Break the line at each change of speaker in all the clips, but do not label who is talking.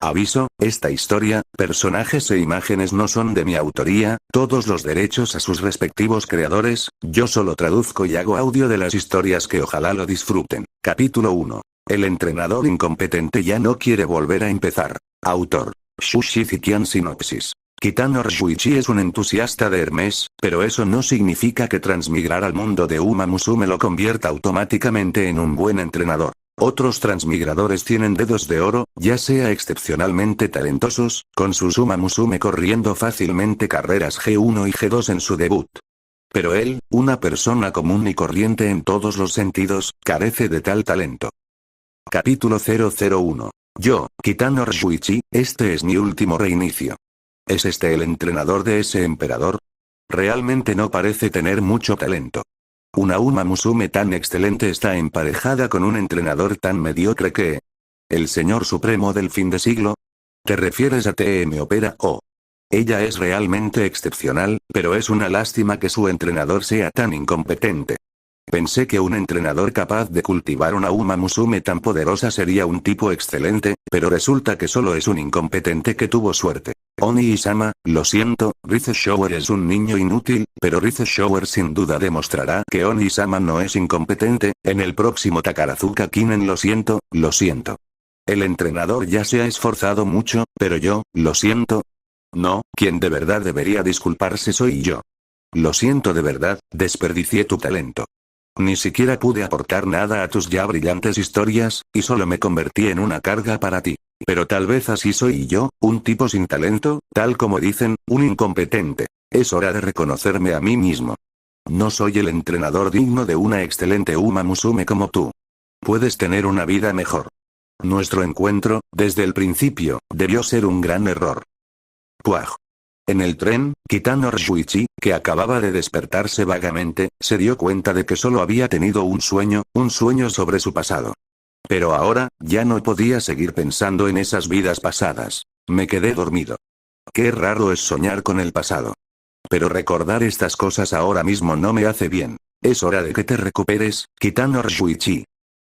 Aviso, esta historia, personajes e imágenes no son de mi autoría, todos los derechos a sus respectivos creadores, yo solo traduzco y hago audio de las historias que ojalá lo disfruten. Capítulo 1. El entrenador incompetente ya no quiere volver a empezar. Autor. Shushi Zikian Sinopsis. Kitano Ryuichi es un entusiasta de Hermes, pero eso no significa que transmigrar al mundo de Uma Musume lo convierta automáticamente en un buen entrenador. Otros transmigradores tienen dedos de oro, ya sea excepcionalmente talentosos, con sus Uma Musume corriendo fácilmente carreras G1 y G2 en su debut. Pero él, una persona común y corriente en todos los sentidos, carece de tal talento. Capítulo 001. Yo, Kitano Ryuichi, este es mi último reinicio. ¿Es este el entrenador de ese emperador? Realmente no parece tener mucho talento. Una Uma Musume tan excelente está emparejada con un entrenador tan mediocre que... ¿El señor supremo del fin de siglo? ¿Te refieres a TM Opera o...? Ella es realmente excepcional, pero es una lástima que su entrenador sea tan incompetente. Pensé que un entrenador capaz de cultivar una Uma Musume tan poderosa sería un tipo excelente, pero resulta que solo es un incompetente que tuvo suerte. Oni-sama, lo siento, Rize Shower es un niño inútil, pero Rize Shower sin duda demostrará que Oni-sama no es incompetente, en el próximo Takarazuka Kinen lo siento. El entrenador ya se ha esforzado mucho, pero yo, lo siento. No, quien de verdad debería disculparse soy yo. Lo siento de verdad, desperdicié tu talento. Ni siquiera pude aportar nada a tus ya brillantes historias, y solo me convertí en una carga para ti. Pero tal vez así soy yo, un tipo sin talento, tal como dicen, un incompetente. Es hora de reconocerme a mí mismo. No soy el entrenador digno de una excelente Uma Musume como tú. Puedes tener una vida mejor. Nuestro encuentro, desde el principio, debió ser un gran error. Puaj. En el tren, Kitano Ryuichi, que acababa de despertarse vagamente, se dio cuenta de que solo había tenido un sueño sobre su pasado. Pero ahora, ya no podía seguir pensando en esas vidas pasadas. Me quedé dormido. Qué raro es soñar con el pasado. Pero recordar estas cosas ahora mismo no me hace bien. Es hora de que te recuperes, Kitano Ryuichi.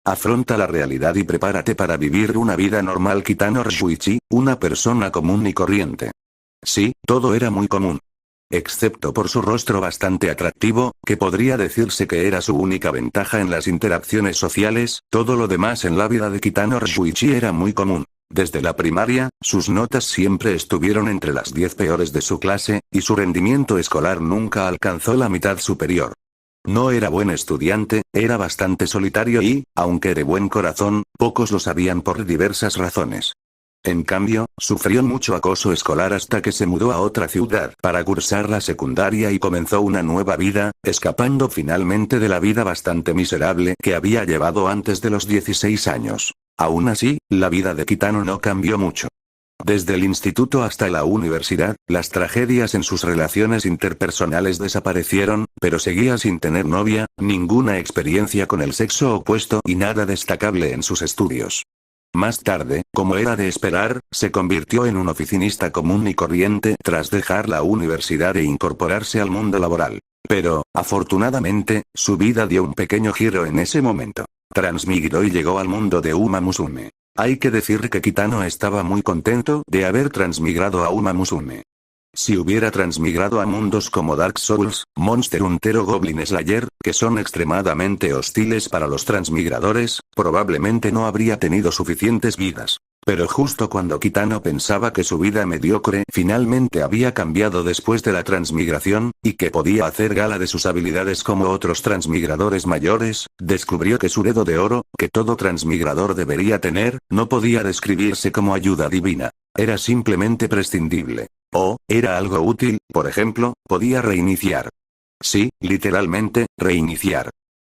Afronta la realidad y prepárate para vivir una vida normal. Kitano Ryuichi, una persona común y corriente. Sí, todo era muy común. Excepto por su rostro bastante atractivo, que podría decirse que era su única ventaja en las interacciones sociales, todo lo demás en la vida de Kitano Ryuichi era muy común. Desde la primaria, sus notas siempre estuvieron entre las 10 peores de su clase, y su rendimiento escolar nunca alcanzó la mitad superior. No era buen estudiante, era bastante solitario y, aunque de buen corazón, pocos lo sabían por diversas razones. En cambio, sufrió mucho acoso escolar hasta que se mudó a otra ciudad para cursar la secundaria y comenzó una nueva vida, escapando finalmente de la vida bastante miserable que había llevado antes de los 16 años. Aún así, la vida de Kitano no cambió mucho. Desde el instituto hasta la universidad, las tragedias en sus relaciones interpersonales desaparecieron, pero seguía sin tener novia, ninguna experiencia con el sexo opuesto y nada destacable en sus estudios. Más tarde, como era de esperar, se convirtió en un oficinista común y corriente tras dejar la universidad e incorporarse al mundo laboral. Pero, afortunadamente, su vida dio un pequeño giro en ese momento. Transmigró y llegó al mundo de Uma Musume. Hay que decir que Kitano estaba muy contento de haber transmigrado a Uma Musume. Si hubiera transmigrado a mundos como Dark Souls, Monster Hunter o Goblin Slayer, que son extremadamente hostiles para los transmigradores, probablemente no habría tenido suficientes vidas. Pero justo cuando Kitano pensaba que su vida mediocre finalmente había cambiado después de la transmigración, y que podía hacer gala de sus habilidades como otros transmigradores mayores, descubrió que su dedo de oro, que todo transmigrador debería tener, no podía describirse como ayuda divina. Era simplemente prescindible. O, era algo útil, por ejemplo, podía reiniciar. Sí, literalmente, reiniciar.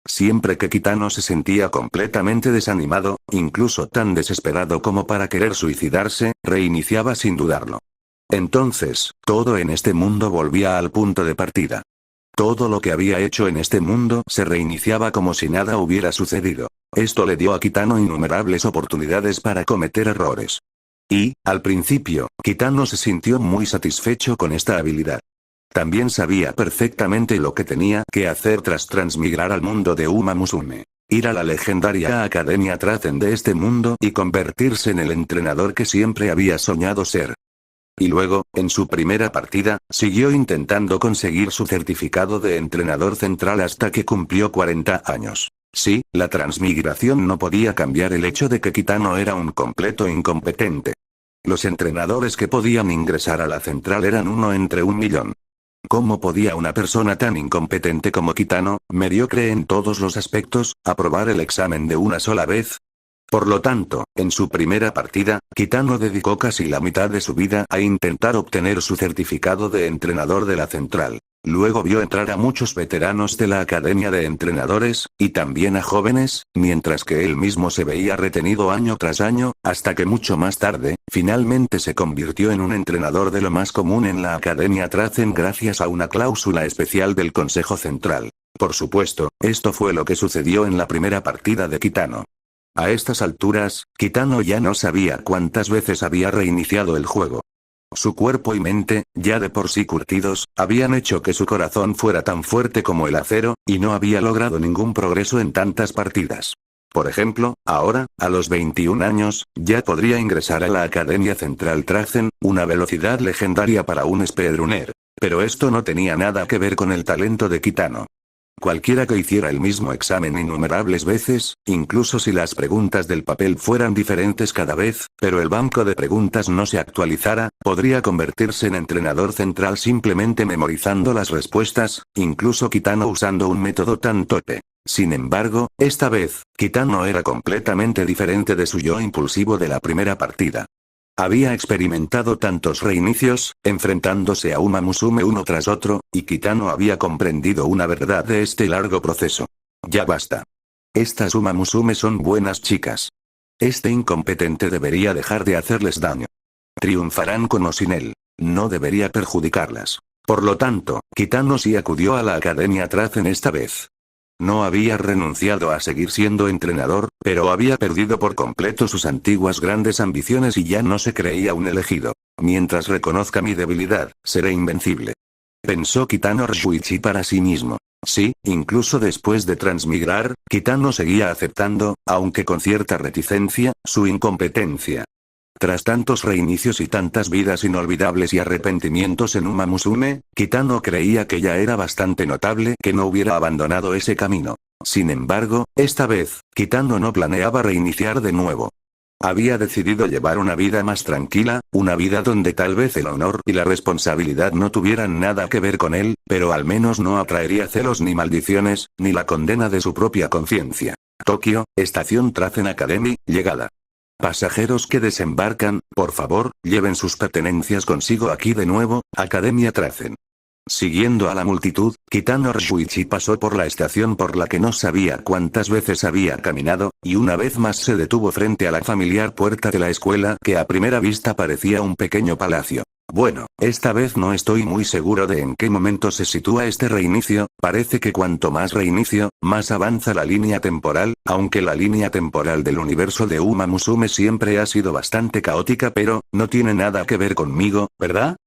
Siempre que Kitano se sentía completamente desanimado, incluso tan desesperado como para querer suicidarse, reiniciaba sin dudarlo. Entonces, todo en este mundo volvía al punto de partida. Todo lo que había hecho en este mundo se reiniciaba como si nada hubiera sucedido. Esto le dio a Kitano innumerables oportunidades para cometer errores. Y, al principio, Kitano se sintió muy satisfecho con esta habilidad. También sabía perfectamente lo que tenía que hacer tras transmigrar al mundo de Uma Musume. ir a la legendaria Academia Trazen de este mundo y convertirse en el entrenador que siempre había soñado ser. Y luego, en su primera partida, siguió intentando conseguir su certificado de entrenador central hasta que cumplió 40 años. Sí, la transmigración no podía cambiar el hecho de que Kitano era un completo incompetente. Los entrenadores que podían ingresar a la central eran uno entre 1.000.000. ¿Cómo podía una persona tan incompetente como Kitano, mediocre en todos los aspectos, aprobar el examen de una sola vez? Por lo tanto, en su primera partida, Kitano dedicó casi la mitad de su vida a intentar obtener su certificado de entrenador de la central. Luego vio entrar a muchos veteranos de la academia de entrenadores, y también a jóvenes, mientras que él mismo se veía retenido año tras año, hasta que mucho más tarde, finalmente se convirtió en un entrenador de lo más común en la academia Trazen gracias a una cláusula especial del Consejo Central. Por supuesto, esto fue lo que sucedió en la primera partida de Kitano. A estas alturas, Kitano ya no sabía cuántas veces había reiniciado el juego. Su cuerpo y mente, ya de por sí curtidos, habían hecho que su corazón fuera tan fuerte como el acero, y no había logrado ningún progreso en tantas partidas. Por ejemplo, ahora, a los 21 años, ya podría ingresar a la Academia Central Trazen, una velocidad legendaria para un speedrunner. Pero esto no tenía nada que ver con el talento de Kitano. Cualquiera que hiciera el mismo examen innumerables veces, incluso si las preguntas del papel fueran diferentes cada vez, pero el banco de preguntas no se actualizara, podría convertirse en entrenador central simplemente memorizando las respuestas, incluso Kitano usando un método tan torpe. Sin embargo, esta vez, Kitano era completamente diferente de su yo impulsivo de la primera partida. Había experimentado tantos reinicios, enfrentándose a Uma Musume uno tras otro, y Kitano había comprendido una verdad de este largo proceso. Ya basta. Estas Uma Musume son buenas chicas. Este incompetente debería dejar de hacerles daño. Triunfarán con o sin él. No debería perjudicarlas. Por lo tanto, Kitano sí acudió a la Academia Trazen esta vez. No había renunciado a seguir siendo entrenador, pero había perdido por completo sus antiguas grandes ambiciones y ya no se creía un elegido. Mientras reconozca mi debilidad, seré invencible. Pensó Kitano Ryuichi para sí mismo. Sí, incluso después de transmigrar, Kitano seguía aceptando, aunque con cierta reticencia, su incompetencia. Tras tantos reinicios y tantas vidas inolvidables y arrepentimientos en Uma Musume, Kitano creía que ya era bastante notable que no hubiera abandonado ese camino. Sin embargo, esta vez, Kitano no planeaba reiniciar de nuevo. Había decidido llevar una vida más tranquila, una vida donde tal vez el honor y la responsabilidad no tuvieran nada que ver con él, pero al menos no atraería celos ni maldiciones, ni la condena de su propia conciencia. Tokio, Estación Trazen Academy, llegada. Pasajeros que desembarcan, por favor, lleven sus pertenencias consigo aquí de nuevo, Academia Trazen. Siguiendo a la multitud, Kitano Ryuichi pasó por la estación por la que no sabía cuántas veces había caminado, y una vez más se detuvo frente a la familiar puerta de la escuela que a primera vista parecía un pequeño palacio. Bueno, esta vez no estoy muy seguro de en qué momento se sitúa este reinicio, parece que cuanto más reinicio, más avanza la línea temporal, aunque la línea temporal del universo de Uma Musume siempre ha sido bastante caótica pero, no tiene nada que ver conmigo, ¿verdad?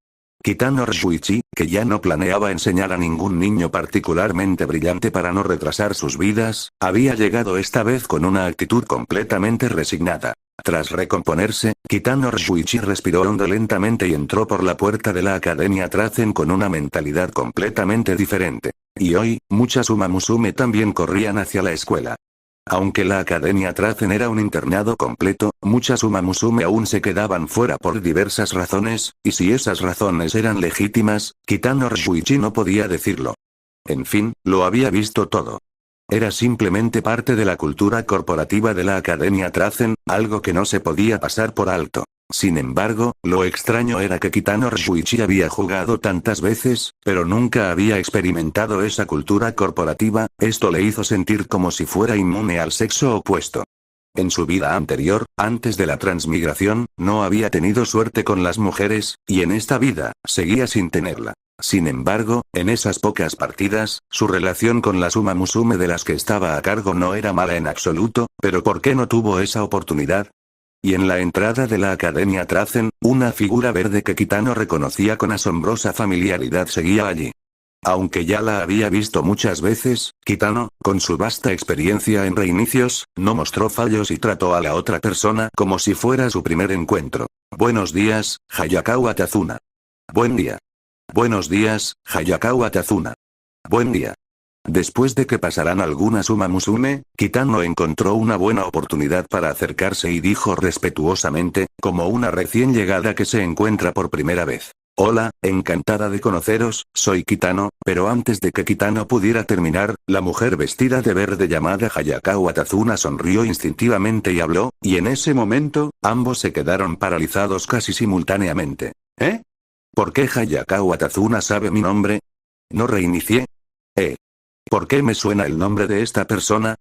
Kitano Ryuichi, que ya no planeaba enseñar a ningún niño particularmente brillante para no retrasar sus vidas, había llegado esta vez con una actitud completamente resignada. Tras recomponerse, Kitano Ryuichi respiró hondo lentamente y entró por la puerta de la Academia Trazen con una mentalidad completamente diferente. Y hoy, muchas Uma Musume también corrían hacia la escuela. Aunque la Academia Trazen era un internado completo, muchas Uma Musume aún se quedaban fuera por diversas razones, y si esas razones eran legítimas, Kitano Ryuichi no podía decirlo. En fin, lo había visto todo. Era simplemente parte de la cultura corporativa de la Academia Trazen, algo que no se podía pasar por alto. Sin embargo, lo extraño era que Kitano Ryuichi había jugado tantas veces, pero nunca había experimentado esa cultura corporativa, esto le hizo sentir como si fuera inmune al sexo opuesto. En su vida anterior, antes de la transmigración, no había tenido suerte con las mujeres, y en esta vida, seguía sin tenerla. Sin embargo, en esas pocas partidas, su relación con las Uma Musume de las que estaba a cargo no era mala en absoluto, pero ¿por qué no tuvo esa oportunidad? Y en la entrada de la Academia Trazen, una figura verde que Kitano reconocía con asombrosa familiaridad seguía allí. Aunque ya la había visto muchas veces, Kitano, con su vasta experiencia en reinicios, no mostró fallos y trató a la otra persona como si fuera su primer encuentro. Buenos días, Hayakawa Tazuna. Buen día. Buenos días, Hayakawa Tazuna. Buen día. Después de que pasaran algunas Uma Musume, Kitano encontró una buena oportunidad para acercarse y dijo respetuosamente, como una recién llegada que se encuentra por primera vez. Hola, encantada de conoceros, soy Kitano, pero antes de que Kitano pudiera terminar, la mujer vestida de verde llamada Hayakawa Tazuna sonrió instintivamente y habló, y en ese momento, ambos se quedaron paralizados casi simultáneamente. ¿Eh? ¿Por qué Hayakawa Tazuna sabe mi nombre? ¿No reinicié? ¿Por qué me suena el nombre de esta persona?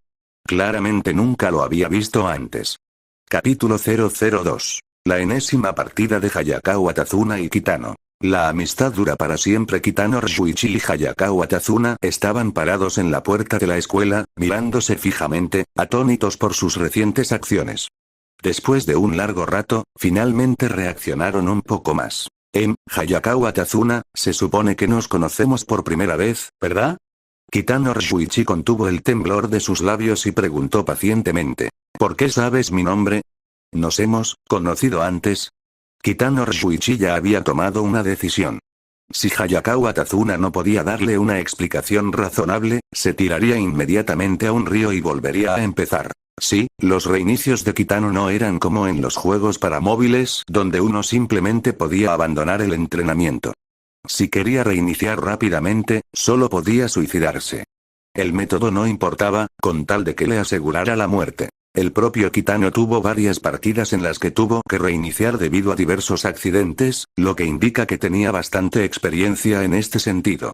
Claramente nunca lo había visto antes. Capítulo 002. La enésima partida de Hayakawa Tazuna y Kitano. La amistad dura para siempre. Kitano Ryuichi y Hayakawa Tazuna estaban parados en la puerta de la escuela, mirándose fijamente, atónitos por sus recientes acciones. Después de un largo rato, finalmente reaccionaron un poco más. Hayakawa Tazuna, se supone que nos conocemos por primera vez, ¿verdad? Kitano Ryuichi contuvo el temblor de sus labios y preguntó pacientemente. ¿Por qué sabes mi nombre? ¿Nos hemos conocido antes? Kitano Ryuichi ya había tomado una decisión. Si Hayakawa Tazuna no podía darle una explicación razonable, se tiraría inmediatamente a un río y volvería a empezar. Sí, los reinicios de Kitano no eran como en los juegos para móviles, donde uno simplemente podía abandonar el entrenamiento. Si quería reiniciar rápidamente, solo podía suicidarse. El método no importaba, con tal de que le asegurara la muerte. El propio Kitano tuvo varias partidas en las que tuvo que reiniciar debido a diversos accidentes, lo que indica que tenía bastante experiencia en este sentido.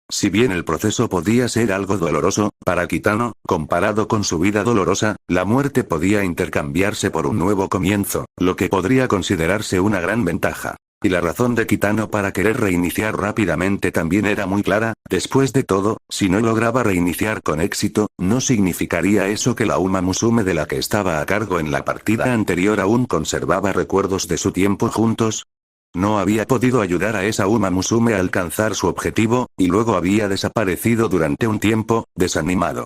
Si bien el proceso podía ser algo doloroso, para Kitano, comparado con su vida dolorosa, la muerte podía intercambiarse por un nuevo comienzo, lo que podría considerarse una gran ventaja. Y la razón de Kitano para querer reiniciar rápidamente también era muy clara. Después de todo, si no lograba reiniciar con éxito, ¿no significaría eso que la Uma Musume de la que estaba a cargo en la partida anterior aún conservaba recuerdos de su tiempo juntos? No había podido ayudar a esa Uma Musume a alcanzar su objetivo, y luego había desaparecido durante un tiempo, desanimado.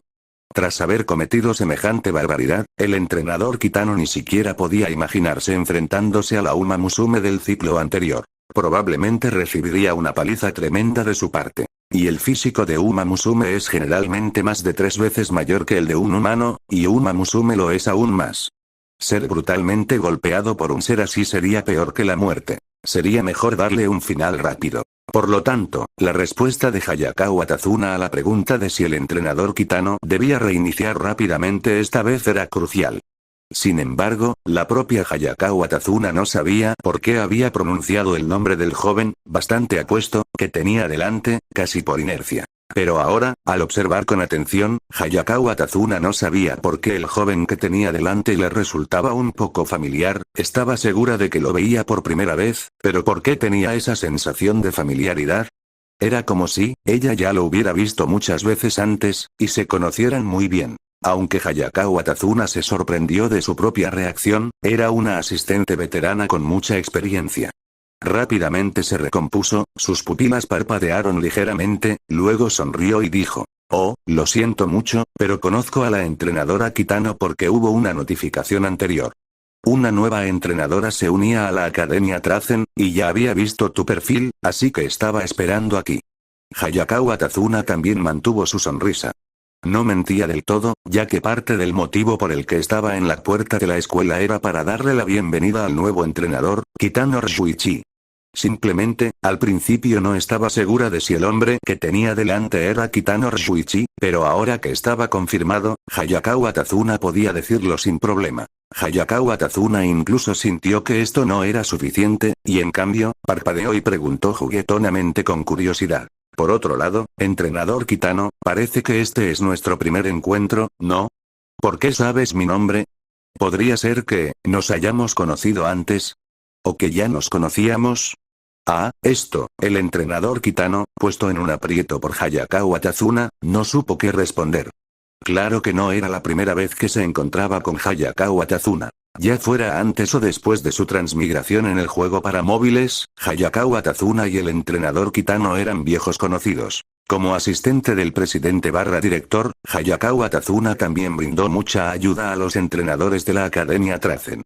Tras haber cometido semejante barbaridad, el entrenador Kitano ni siquiera podía imaginarse enfrentándose a la Uma Musume del ciclo anterior. Probablemente recibiría una paliza tremenda de su parte. Y el físico de Uma Musume es generalmente más de 3 veces mayor que el de un humano, y Uma Musume lo es aún más. Ser brutalmente golpeado por un ser así sería peor que la muerte. Sería mejor darle un final rápido. Por lo tanto, la respuesta de Hayakawa Tazuna a la pregunta de si el entrenador Kitano debía reiniciar rápidamente esta vez era crucial. Sin embargo, la propia Hayakawa Tazuna no sabía por qué había pronunciado el nombre del joven, bastante apuesto, que tenía delante, casi por inercia. Pero ahora, al observar con atención, Hayakawa Tazuna no sabía por qué el joven que tenía delante le resultaba un poco familiar. Estaba segura de que lo veía por primera vez, pero ¿por qué tenía esa sensación de familiaridad? Era como si ella ya lo hubiera visto muchas veces antes, y se conocieran muy bien. Aunque Hayakawa Tazuna se sorprendió de su propia reacción, era una asistente veterana con mucha experiencia. Rápidamente se recompuso, sus pupilas parpadearon ligeramente, luego sonrió y dijo: «Oh, lo siento mucho, pero conozco a la entrenadora Kitano porque hubo una notificación anterior. Una nueva entrenadora se unía a la Academia Trazen, y ya había visto tu perfil, así que estaba esperando aquí». Hayakawa Tazuna también mantuvo su sonrisa. No mentía del todo, ya que parte del motivo por el que estaba en la puerta de la escuela era para darle la bienvenida al nuevo entrenador, Kitano Ryuichi. Simplemente, al principio no estaba segura de si el hombre que tenía delante era Kitano Ryuichi, pero ahora que estaba confirmado, Hayakawa Tazuna podía decirlo sin problema. Hayakawa Tazuna incluso sintió que esto no era suficiente, y en cambio, parpadeó y preguntó juguetonamente con curiosidad: «Por otro lado, entrenador Kitano, parece que este es nuestro primer encuentro, ¿no? ¿Por qué sabes mi nombre? ¿Podría ser que nos hayamos conocido antes? ¿O que ya nos conocíamos?» El entrenador Kitano, puesto en un aprieto por Hayakawa Tazuna, no supo qué responder. Claro que no era la primera vez que se encontraba con Hayakawa Tazuna. Ya fuera antes o después de su transmigración en el juego para móviles, Hayakawa Tazuna y el entrenador Kitano eran viejos conocidos. Como asistente del presidente / director, Hayakawa Tazuna también brindó mucha ayuda a los entrenadores de la Academia Trazen.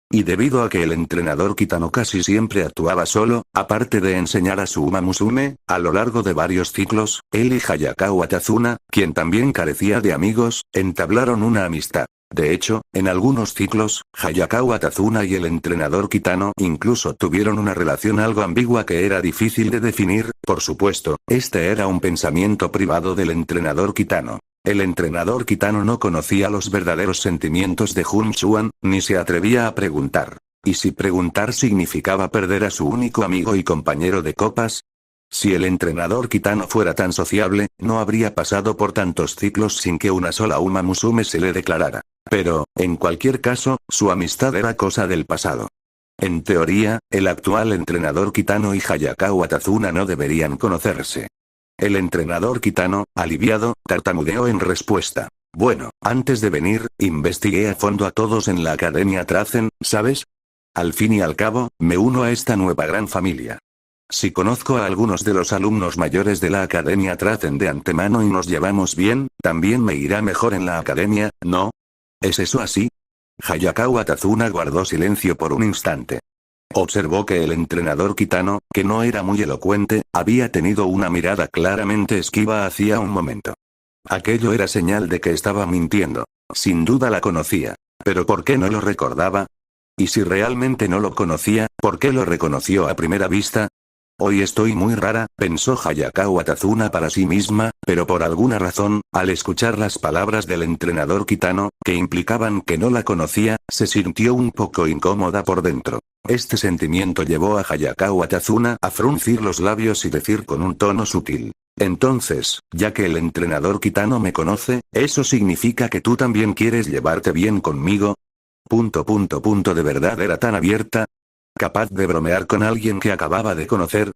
Y debido a que el entrenador Kitano casi siempre actuaba solo, aparte de enseñar a su Uma Musume, a lo largo de varios ciclos, él y Hayakawa Tazuna, quien también carecía de amigos, entablaron una amistad. De hecho, en algunos ciclos, Hayakawa Tazuna y el entrenador Kitano incluso tuvieron una relación algo ambigua que era difícil de definir. Por supuesto, este era un pensamiento privado del entrenador Kitano. El entrenador Kitano no conocía los verdaderos sentimientos de Jun Chuan, ni se atrevía a preguntar. ¿Y si preguntar significaba perder a su único amigo y compañero de copas? Si el entrenador Kitano fuera tan sociable, no habría pasado por tantos ciclos sin que una sola Uma Musume se le declarara. Pero, en cualquier caso, su amistad era cosa del pasado. En teoría, el actual entrenador Kitano y Hayakawa Tazuna no deberían conocerse. El entrenador Kitano, aliviado, tartamudeó en respuesta. Bueno, antes de venir, investigué a fondo a todos en la Academia Trazen, ¿sabes? Al fin y al cabo, me uno a esta nueva gran familia. Si conozco a algunos de los alumnos mayores de la Academia Trazen de antemano y nos llevamos bien, también me irá mejor en la academia, ¿no? ¿Es eso así? Hayakawa Tazuna guardó silencio por un instante. Observó que el entrenador Kitano, que no era muy elocuente, había tenido una mirada claramente esquiva hacía un momento. Aquello era señal de que estaba mintiendo. Sin duda la conocía. ¿Pero por qué no lo recordaba? Y si realmente no lo conocía, ¿por qué lo reconoció a primera vista? Hoy estoy muy rara, pensó Hayakawa Tazuna para sí misma, pero por alguna razón, al escuchar las palabras del entrenador Kitano, que implicaban que no la conocía, se sintió un poco incómoda por dentro. Este sentimiento llevó a Hayakawa Tazuna a fruncir los labios y decir con un tono sutil. Entonces, ya que el entrenador Kitano me conoce, ¿eso significa que tú también quieres llevarte bien conmigo? ¿De verdad era tan abierta? ¿Capaz de bromear con alguien que acababa de conocer?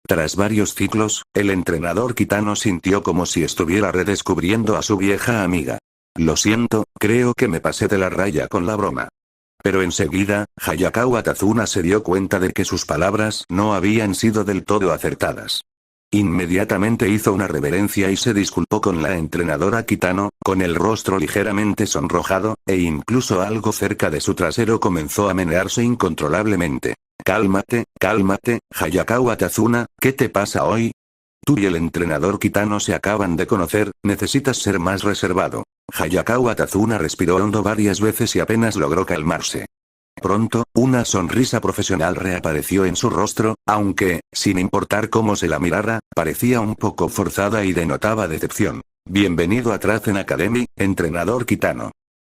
Tras varios ciclos, el entrenador Kitano sintió como si estuviera redescubriendo a su vieja amiga. Lo siento, creo que me pasé de la raya con la broma. Pero enseguida, Hayakawa Tazuna se dio cuenta de que sus palabras no habían sido del todo acertadas. Inmediatamente hizo una reverencia y se disculpó con la entrenadora Kitano, con el rostro ligeramente sonrojado, e incluso algo cerca de su trasero comenzó a menearse incontrolablemente. Cálmate, Hayakawa Tazuna, ¿qué te pasa hoy? Tú y el entrenador Kitano se acaban de conocer, necesitas ser más reservado. Hayakawa Tazuna respiró hondo varias veces y apenas logró calmarse. Pronto, una sonrisa profesional reapareció en su rostro, aunque, sin importar cómo se la mirara, parecía un poco forzada y denotaba decepción. Bienvenido a Trazen Academy, entrenador Kitano.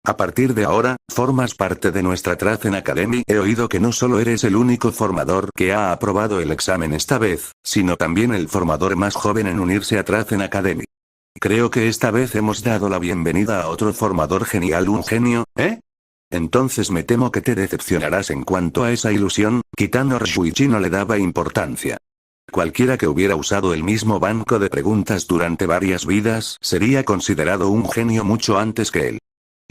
A partir de ahora, formas parte de nuestra Trazen Academy. He oído que no solo eres el único formador que ha aprobado el examen esta vez, sino también el formador más joven en unirse a Trazen Academy. Creo que esta vez hemos dado la bienvenida a otro formador genial, un genio, ¿eh? Entonces me temo que te decepcionarás en cuanto a esa ilusión. Kitano Ryuichi no le daba importancia. Cualquiera que hubiera usado el mismo banco de preguntas durante varias vidas sería considerado un genio mucho antes que él.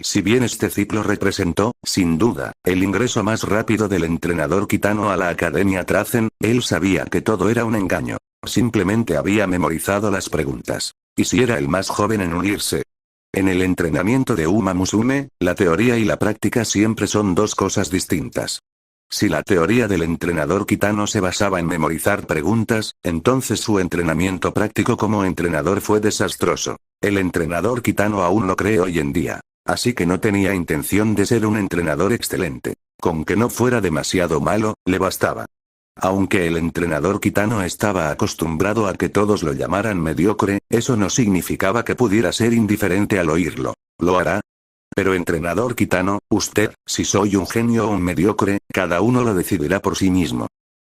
Si bien este ciclo representó, sin duda, el ingreso más rápido del entrenador Kitano a la Academia Trazen, él sabía que todo era un engaño. Simplemente había memorizado las preguntas. ¿Y si era el más joven en unirse? En el entrenamiento de Uma Musume, la teoría y la práctica siempre son dos cosas distintas. Si la teoría del entrenador Kitano se basaba en memorizar preguntas, entonces su entrenamiento práctico como entrenador fue desastroso. El entrenador Kitano aún lo cree hoy en día. Así que no tenía intención de ser un entrenador excelente. Con que no fuera demasiado malo, le bastaba. Aunque el entrenador Kitano estaba acostumbrado a que todos lo llamaran mediocre, eso no significaba que pudiera ser indiferente al oírlo. ¿Lo hará? Pero entrenador Kitano, usted, si soy un genio o un mediocre, cada uno lo decidirá por sí mismo.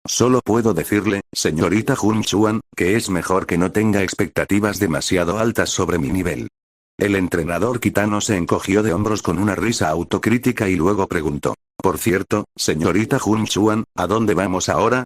Solo puedo decirle, señorita Jun Chuan, que es mejor que no tenga expectativas demasiado altas sobre mi nivel. El entrenador Kitano se encogió de hombros con una risa autocrítica y luego preguntó. Por cierto, señorita Jun Chuan, ¿a dónde vamos ahora?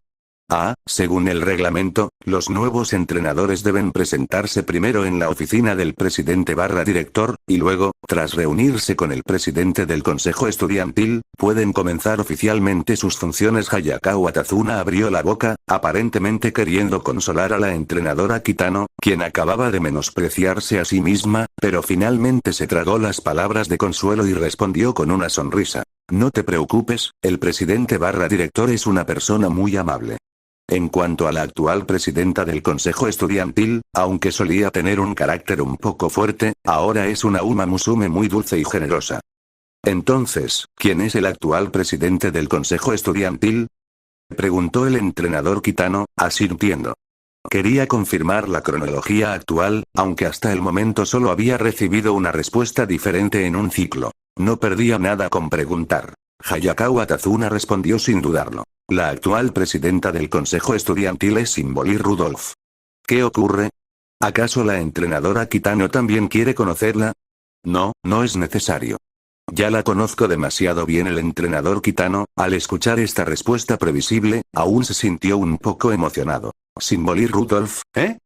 Según el reglamento, los nuevos entrenadores deben presentarse primero en la oficina del presidente/director, y luego, tras reunirse con el presidente del consejo estudiantil, pueden comenzar oficialmente sus funciones. Hayakawa Tazuna abrió la boca, aparentemente queriendo consolar a la entrenadora Kitano, quien acababa de menospreciarse a sí misma, pero finalmente se tragó las palabras de consuelo y respondió con una sonrisa. No te preocupes, el presidente/director es una persona muy amable. En cuanto a la actual presidenta del consejo estudiantil, aunque solía tener un carácter un poco fuerte, ahora es una Uma Musume muy dulce y generosa. Entonces, ¿quién es el actual presidente del consejo estudiantil? Preguntó el entrenador Kitano, asintiendo. Quería confirmar la cronología actual, aunque hasta el momento solo había recibido una respuesta diferente en un ciclo. No perdía nada con preguntar. Hayakawa Tazuna respondió sin dudarlo. La actual presidenta del consejo estudiantil es Symboli Rudolph. ¿Qué ocurre? ¿Acaso la entrenadora Kitano también quiere conocerla? No, no es necesario. Ya la conozco demasiado bien. El entrenador Kitano, al escuchar esta respuesta previsible, aún se sintió un poco emocionado. ¿Symboli Rudolph, eh?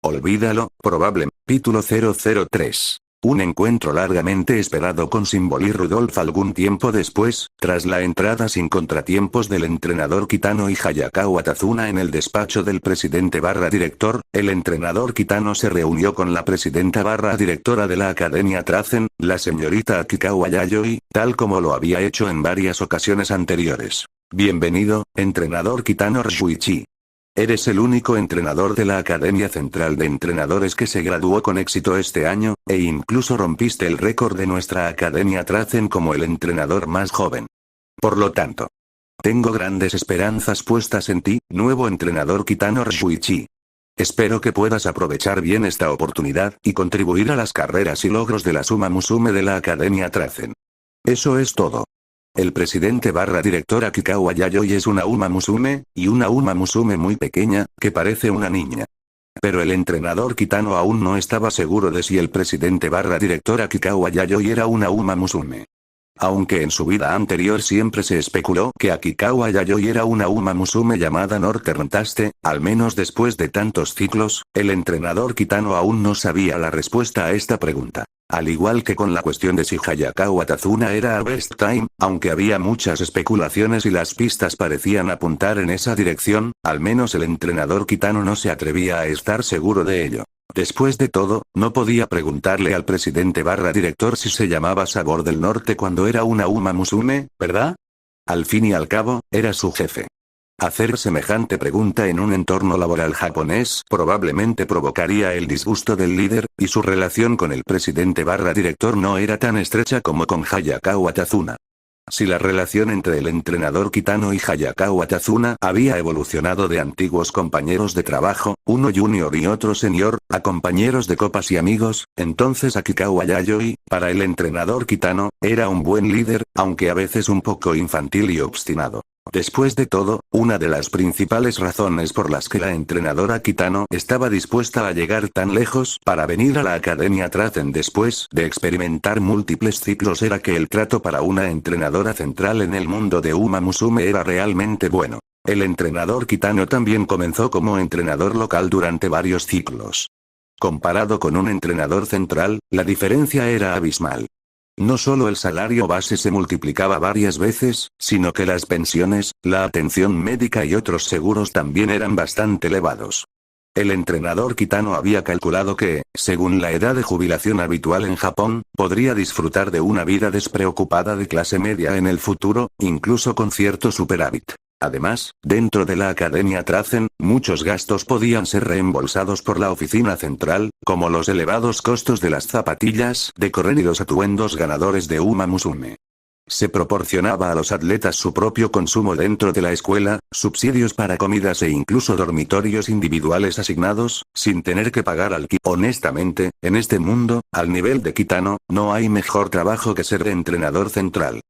Olvídalo, probablemente. Capítulo 003. Un encuentro largamente esperado con Symboli Rudolph algún tiempo después, tras la entrada sin contratiempos del entrenador Kitano y Hayakawa Tazuna en el despacho del presidente/director, el entrenador Kitano se reunió con la presidenta/directora de la Academia Trazen, la señorita Akikawa Yayoi, tal como lo había hecho en varias ocasiones anteriores. Bienvenido, entrenador Kitano Ryuichi. Eres el único entrenador de la Academia Central de Entrenadores que se graduó con éxito este año, e incluso rompiste el récord de nuestra Academia Trazen como el entrenador más joven. Por lo tanto, tengo grandes esperanzas puestas en ti, nuevo entrenador Kitano Ryuichi. Espero que puedas aprovechar bien esta oportunidad y contribuir a las carreras y logros de la Uma Musume de la Academia Trazen. Eso es todo. El presidente/director Akikawa Yayoi es una Uma Musume, y una Uma Musume muy pequeña, que parece una niña. Pero el entrenador Kitano aún no estaba seguro de si el presidente/director Akikawa Yayoi era una Uma Musume. Aunque en su vida anterior siempre se especuló que Akikawa Yayoi era una Uma Musume llamada Northern Taste, al menos después de tantos ciclos, el entrenador Kitano aún no sabía la respuesta a esta pregunta. Al igual que con la cuestión de si Hayakawa Tazuna era a Best Time, aunque había muchas especulaciones y las pistas parecían apuntar en esa dirección, al menos el entrenador Kitano no se atrevía a estar seguro de ello. Después de todo, no podía preguntarle al presidente/director si se llamaba Sabor del Norte cuando era una Uma Musume, ¿verdad? Al fin y al cabo, era su jefe. Hacer semejante pregunta en un entorno laboral japonés probablemente provocaría el disgusto del líder, y su relación con el presidente/director no era tan estrecha como con Hayakawa Tazuna. Si la relación entre el entrenador Kitano y Hayakawa Tazuna había evolucionado de antiguos compañeros de trabajo, uno junior y otro senior, a compañeros de copas y amigos, entonces Akikawa Yayoi, para el entrenador Kitano, era un buen líder, aunque a veces un poco infantil y obstinado. Después de todo, una de las principales razones por las que la entrenadora Kitano estaba dispuesta a llegar tan lejos para venir a la Academia Trazen después de experimentar múltiples ciclos era que el trato para una entrenadora central en el mundo de Uma Musume era realmente bueno. El entrenador Kitano también comenzó como entrenador local durante varios ciclos. Comparado con un entrenador central, la diferencia era abismal. No solo el salario base se multiplicaba varias veces, sino que las pensiones, la atención médica y otros seguros también eran bastante elevados. El entrenador Kitano había calculado que, según la edad de jubilación habitual en Japón, podría disfrutar de una vida despreocupada de clase media en el futuro, incluso con cierto superávit. Además, dentro de la Academia Trazen, muchos gastos podían ser reembolsados por la oficina central, como los elevados costos de las zapatillas de correr y los atuendos ganadores de Uma Musume. Se proporcionaba a los atletas su propio consumo dentro de la escuela, subsidios para comidas e incluso dormitorios individuales asignados, sin tener que pagar alquiler. Honestamente, en este mundo, al nivel de Kitano, no hay mejor trabajo que ser de entrenador central.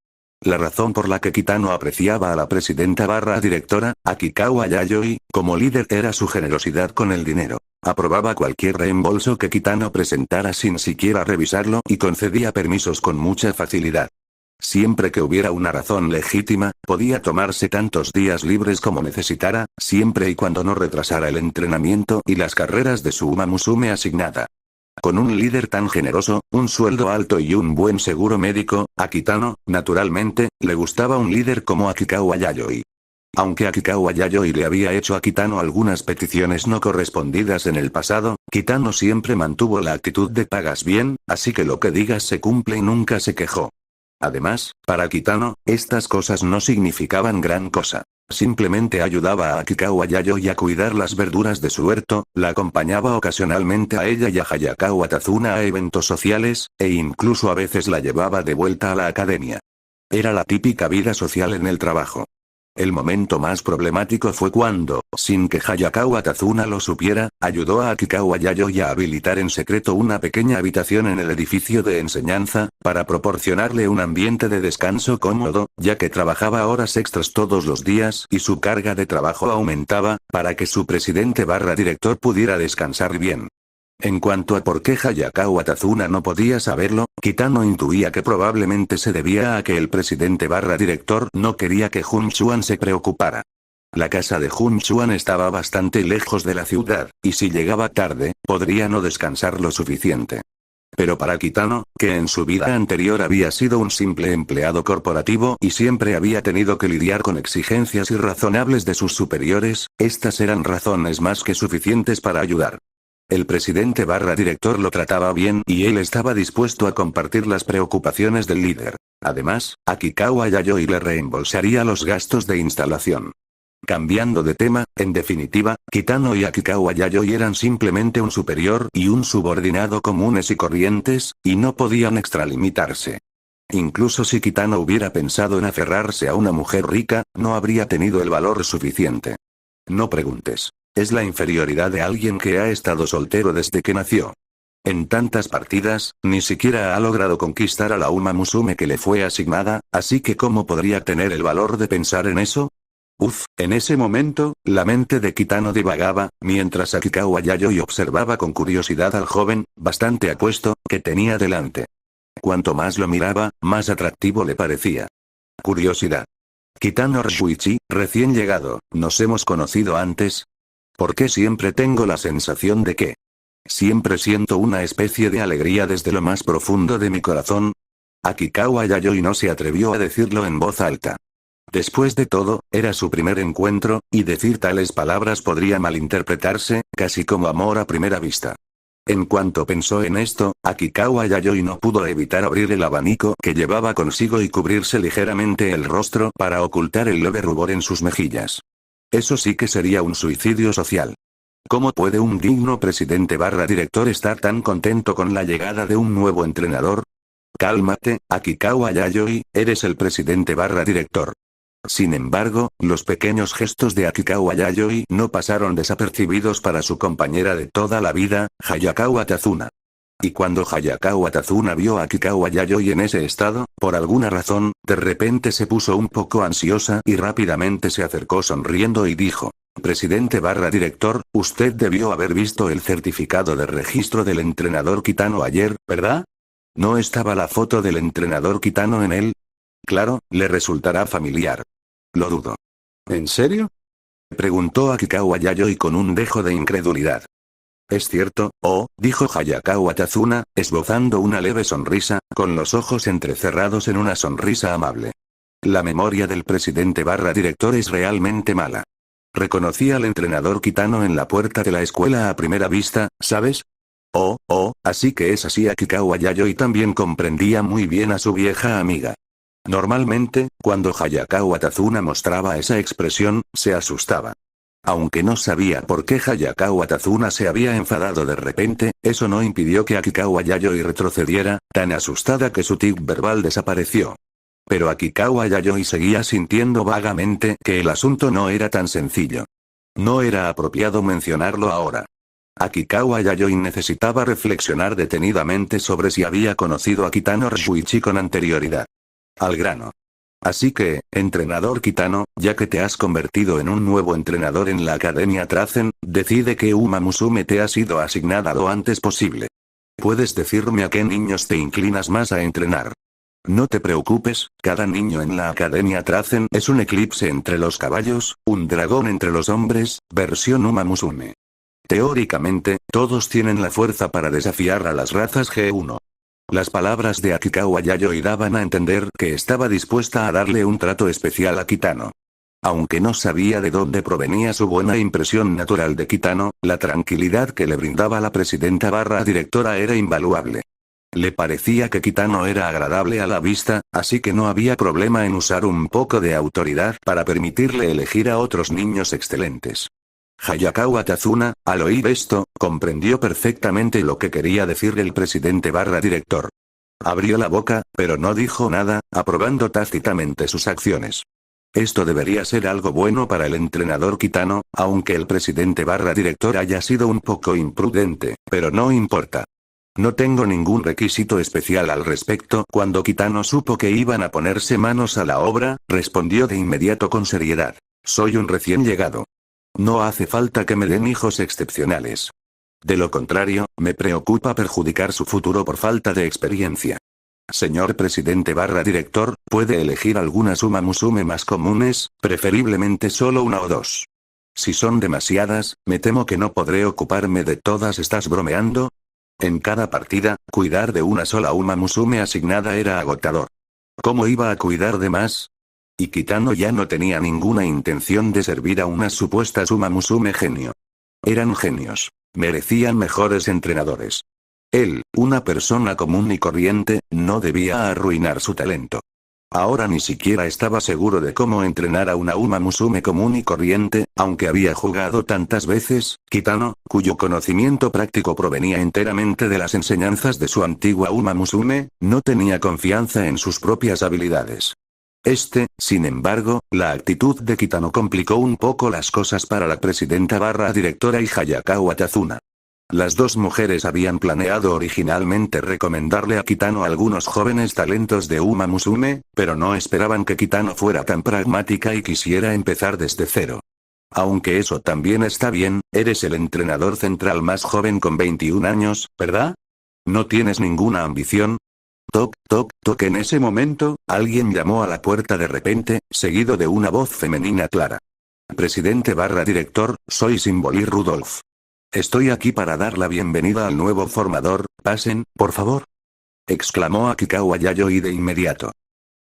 La razón por la que Kitano apreciaba a la presidenta/directora, Akikawa Yayoi, como líder era su generosidad con el dinero. Aprobaba cualquier reembolso que Kitano presentara sin siquiera revisarlo y concedía permisos con mucha facilidad. Siempre que hubiera una razón legítima, podía tomarse tantos días libres como necesitara, siempre y cuando no retrasara el entrenamiento y las carreras de su Uma Musume asignada. Con un líder tan generoso, un sueldo alto y un buen seguro médico, a Kitano, naturalmente, le gustaba un líder como Akikawa Yayoi. Aunque Akikawa Yayoi le había hecho a Kitano algunas peticiones no correspondidas en el pasado, Kitano siempre mantuvo la actitud de pagas bien, así que lo que digas se cumple y nunca se quejó. Además, para Kitano, estas cosas no significaban gran cosa. Simplemente ayudaba a Akikawa Yayoi a cuidar las verduras de su huerto, la acompañaba ocasionalmente a ella y a Hayakawa Tazuna a eventos sociales, e incluso a veces la llevaba de vuelta a la academia. Era la típica vida social en el trabajo. El momento más problemático fue cuando, sin que Hayakawa Tazuna lo supiera, ayudó a Akikawa Yayoi a habilitar en secreto una pequeña habitación en el edificio de enseñanza, para proporcionarle un ambiente de descanso cómodo, ya que trabajaba horas extras todos los días y su carga de trabajo aumentaba, para que su presidente / director pudiera descansar bien. En cuanto a por qué Hayakawa Tazuna no podía saberlo, Kitano intuía que probablemente se debía a que el presidente / director no quería que Jun Chuan se preocupara. La casa de Jun Chuan estaba bastante lejos de la ciudad, y si llegaba tarde, podría no descansar lo suficiente. Pero para Kitano, que en su vida anterior había sido un simple empleado corporativo y siempre había tenido que lidiar con exigencias irrazonables de sus superiores, estas eran razones más que suficientes para ayudar. El presidente / director lo trataba bien y él estaba dispuesto a compartir las preocupaciones del líder. Además, Akikawa Yayoi le reembolsaría los gastos de instalación. Cambiando de tema, en definitiva, Kitano y Akikawa Yayoi eran simplemente un superior y un subordinado comunes y corrientes, y no podían extralimitarse. Incluso si Kitano hubiera pensado en aferrarse a una mujer rica, no habría tenido el valor suficiente. No preguntes. Es la inferioridad de alguien que ha estado soltero desde que nació. En tantas partidas, ni siquiera ha logrado conquistar a la Uma Musume que le fue asignada, así que ¿cómo podría tener el valor de pensar en eso? En ese momento, la mente de Kitano divagaba, mientras Akikawa Yayoi observaba con curiosidad al joven, bastante apuesto, que tenía delante. Cuanto más lo miraba, más atractivo le parecía. Curiosidad. Kitano Shuichi, recién llegado, ¿nos hemos conocido antes? ¿Por qué siempre tengo la sensación de que siempre siento una especie de alegría desde lo más profundo de mi corazón? Akikawa Yayoi no se atrevió a decirlo en voz alta. Después de todo, era su primer encuentro, y decir tales palabras podría malinterpretarse, casi como amor a primera vista. En cuanto pensó en esto, Akikawa Yayoi no pudo evitar abrir el abanico que llevaba consigo y cubrirse ligeramente el rostro para ocultar el leve rubor en sus mejillas. Eso sí que sería un suicidio social. ¿Cómo puede un digno presidente / director estar tan contento con la llegada de un nuevo entrenador? Cálmate, Akikawa Yayoi, eres el presidente / director. Sin embargo, los pequeños gestos de Akikawa Yayoi no pasaron desapercibidos para su compañera de toda la vida, Hayakawa Tazuna. Y cuando Hayakawa Tazuna vio a Akikawa Yayoi en ese estado, por alguna razón, de repente se puso un poco ansiosa y rápidamente se acercó sonriendo y dijo: Presidente / director, usted debió haber visto el certificado de registro del entrenador Kitano ayer, ¿verdad? ¿No estaba la foto del entrenador Kitano en él? Claro, le resultará familiar. Lo dudo. ¿En serio? Preguntó Akikawa Yayoi con un dejo de incredulidad. Es cierto, dijo Hayakawa Tazuna, esbozando una leve sonrisa, con los ojos entrecerrados en una sonrisa amable. La memoria del presidente / director es realmente mala. Reconocí al entrenador Kitano en la puerta de la escuela a primera vista, ¿sabes? Así que es así. Akikawa Yayoi también comprendía muy bien a su vieja amiga. Normalmente, cuando Hayakawa Tazuna mostraba esa expresión, se asustaba. Aunque no sabía por qué Hayakawa Tazuna se había enfadado de repente, eso no impidió que Akikawa Yayoi retrocediera, tan asustada que su tic verbal desapareció. Pero Akikawa Yayoi seguía sintiendo vagamente que el asunto no era tan sencillo. No era apropiado mencionarlo ahora. Akikawa Yayoi necesitaba reflexionar detenidamente sobre si había conocido a Kitano Shuichi con anterioridad. Al grano. Así que, entrenador Kitano, ya que te has convertido en un nuevo entrenador en la Academia Trazen, decide que Uma Musume te ha sido asignada lo antes posible. ¿Puedes decirme a qué niños te inclinas más a entrenar? No te preocupes, cada niño en la Academia Tracen es un eclipse entre los caballos, un dragón entre los hombres, versión Uma Musume. Teóricamente, todos tienen la fuerza para desafiar a las razas G1. Las palabras de Akikawa Yayoi daban a entender que estaba dispuesta a darle un trato especial a Kitano. Aunque no sabía de dónde provenía su buena impresión natural de Kitano, la tranquilidad que le brindaba la presidenta barra directora era invaluable. Le parecía que Kitano era agradable a la vista, así que no había problema en usar un poco de autoridad para permitirle elegir a otros niños excelentes. Hayakawa Tazuna, al oír esto, comprendió perfectamente lo que quería decir el presidente barra director. Abrió la boca, pero no dijo nada, aprobando tácitamente sus acciones. Esto debería ser algo bueno para el entrenador Kitano, aunque el presidente barra director haya sido un poco imprudente, pero no importa. No tengo ningún requisito especial al respecto. Cuando Kitano supo que iban a ponerse manos a la obra, respondió de inmediato con seriedad. Soy un recién llegado. No hace falta que me den hijos excepcionales. De lo contrario, me preocupa perjudicar su futuro por falta de experiencia. Señor presidente barra director, puede elegir algunas Uma Musume más comunes, preferiblemente solo una o dos. Si son demasiadas, me temo que no podré ocuparme de todas. ¿Estás bromeando? En cada partida, cuidar de una sola Uma Musume asignada era agotador. ¿Cómo iba a cuidar de más? Y Kitano ya no tenía ninguna intención de servir a unas supuestas Uma Musume genio. Eran genios. Merecían mejores entrenadores. Él, una persona común y corriente, no debía arruinar su talento. Ahora ni siquiera estaba seguro de cómo entrenar a una Uma Musume común y corriente, aunque había jugado tantas veces. Kitano, cuyo conocimiento práctico provenía enteramente de las enseñanzas de su antigua Uma Musume, no tenía confianza en sus propias habilidades. Sin embargo, la actitud de Kitano complicó un poco las cosas para la presidenta barra directora y Hayakawa Tazuna. Las dos mujeres habían planeado originalmente recomendarle a Kitano algunos jóvenes talentos de Uma Musume, pero no esperaban que Kitano fuera tan pragmática y quisiera empezar desde cero. Aunque eso también está bien, eres el entrenador central más joven con 21 años, ¿verdad? ¿No tienes ninguna ambición? Toc, toc, toc. En ese momento, alguien llamó a la puerta de repente, seguido de una voz femenina clara. Presidente barra director, soy Symbolic Rudolph. Estoy aquí para dar la bienvenida al nuevo formador. Pasen, por favor. Exclamó Akikawa Yayoi de inmediato.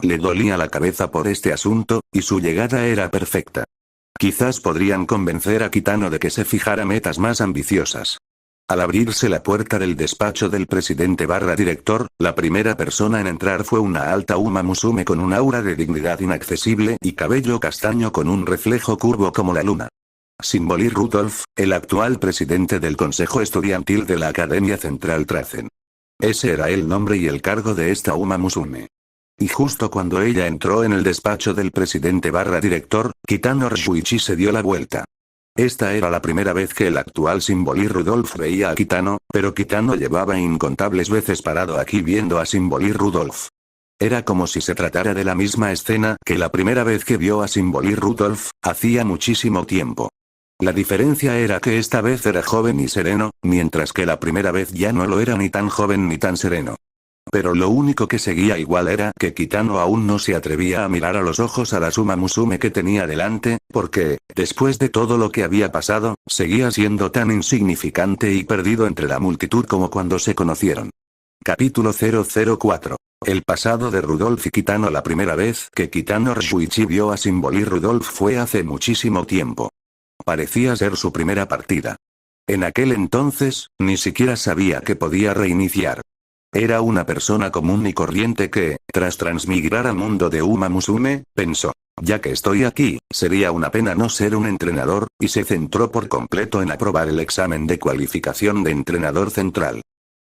Le dolía la cabeza por este asunto, y su llegada era perfecta. Quizás podrían convencer a Kitano de que se fijara metas más ambiciosas. Al abrirse la puerta del despacho del presidente barra director, la primera persona en entrar fue una alta Uma Musume con un aura de dignidad inaccesible y cabello castaño con un reflejo curvo como la luna. Symbolic Rudolph, el actual presidente del Consejo Estudiantil de la Academia Central Tracen. Ese era el nombre y el cargo de esta Uma Musume. Y justo cuando ella entró en el despacho del presidente barra director, Kitano Ryuichi se dio la vuelta. Esta era la primera vez que el actual Symbolic Rudolph veía a Kitano, pero Kitano llevaba incontables veces parado aquí viendo a Symbolic Rudolph. Era como si se tratara de la misma escena que la primera vez que vio a Symbolic Rudolph, hacía muchísimo tiempo. La diferencia era que esta vez era joven y sereno, mientras que la primera vez ya no lo era ni tan joven ni tan sereno. Pero lo único que seguía igual era que Kitano aún no se atrevía a mirar a los ojos a la Uma Musume que tenía delante, porque, después de todo lo que había pasado, seguía siendo tan insignificante y perdido entre la multitud como cuando se conocieron. Capítulo 004. El pasado de Rudolph y Kitano. La primera vez que Kitano Ryuichi vio a Symbolic Rudolph fue hace muchísimo tiempo. Parecía ser su primera partida. En aquel entonces, ni siquiera sabía que podía reiniciar. Era una persona común y corriente que, tras transmigrar al mundo de Uma Musume, pensó, ya que estoy aquí, sería una pena no ser un entrenador, y se centró por completo en aprobar el examen de cualificación de entrenador central.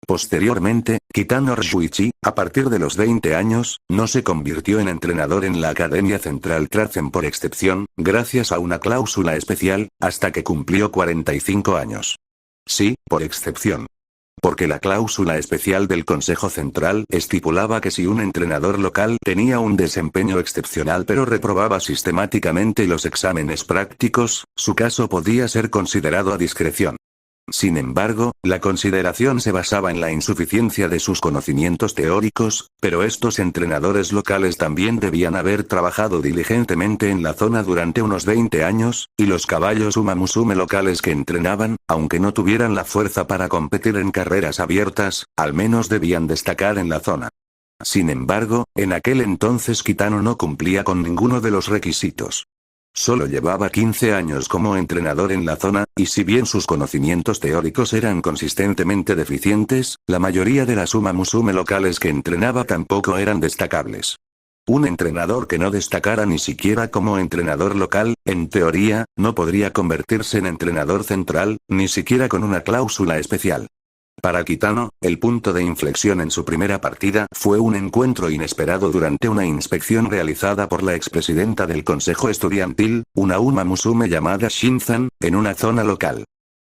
Posteriormente, Kitano Ryuichi, a partir de los 20 años, no se convirtió en entrenador en la Academia Central Tracen por excepción, gracias a una cláusula especial, hasta que cumplió 45 años. Sí, por excepción. Porque la cláusula especial del Consejo Central estipulaba que si un entrenador local tenía un desempeño excepcional pero reprobaba sistemáticamente los exámenes prácticos, su caso podía ser considerado a discreción. Sin embargo, la consideración se basaba en la insuficiencia de sus conocimientos teóricos, pero estos entrenadores locales también debían haber trabajado diligentemente en la zona durante unos 20 años, y los caballos Uma Musume locales que entrenaban, aunque no tuvieran la fuerza para competir en carreras abiertas, al menos debían destacar en la zona. Sin embargo, en aquel entonces Kitano no cumplía con ninguno de los requisitos. Solo llevaba 15 años como entrenador en la zona, y si bien sus conocimientos teóricos eran consistentemente deficientes, la mayoría de las Uma Musume locales que entrenaba tampoco eran destacables. Un entrenador que no destacara ni siquiera como entrenador local, en teoría, no podría convertirse en entrenador central, ni siquiera con una cláusula especial. Para Kitano, el punto de inflexión en su primera partida fue un encuentro inesperado durante una inspección realizada por la expresidenta del consejo estudiantil, una Uma Musume llamada Shinzan, en una zona local.